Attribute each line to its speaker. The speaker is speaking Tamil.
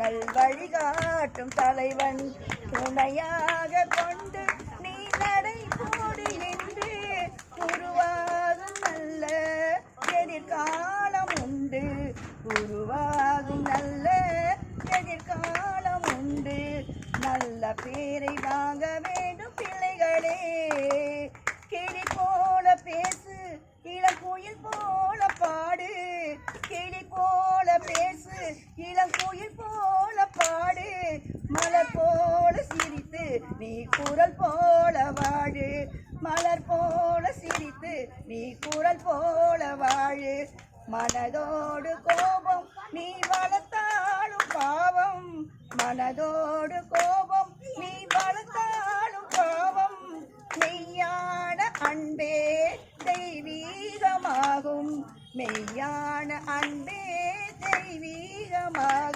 Speaker 1: நல் வழிகாட்டும் தலைவன் துணையாக கொண்டு நீ நடை போடி நின்று உருவாகும் நல்ல எதிர்காலம் உண்டு. உருவாகும் நல்ல எதிர்காலம் உண்டு. நல்ல பேரை வாங்க வேண்டும் பிள்ளைகளே. கிளி போல பேசு, இளங்குயில் போல பாடு. கிளி போல பேசு, இளங்குயில் போல பாடு. மலர் போல சிரித்து நீ குரல் போல வாழு. மலர் போல சிரித்து நீ குரல் போல வாழு. மனதோடு கோபம் நீ வளர்த்தாலும் பாவம். மனதோடு கோபம் நீ வளர்த்தாலும் பாவம். மெய்யான அன்பே தெய்வீகமாகும். மெய்யான அன்பே தெய்வீகமாகும்.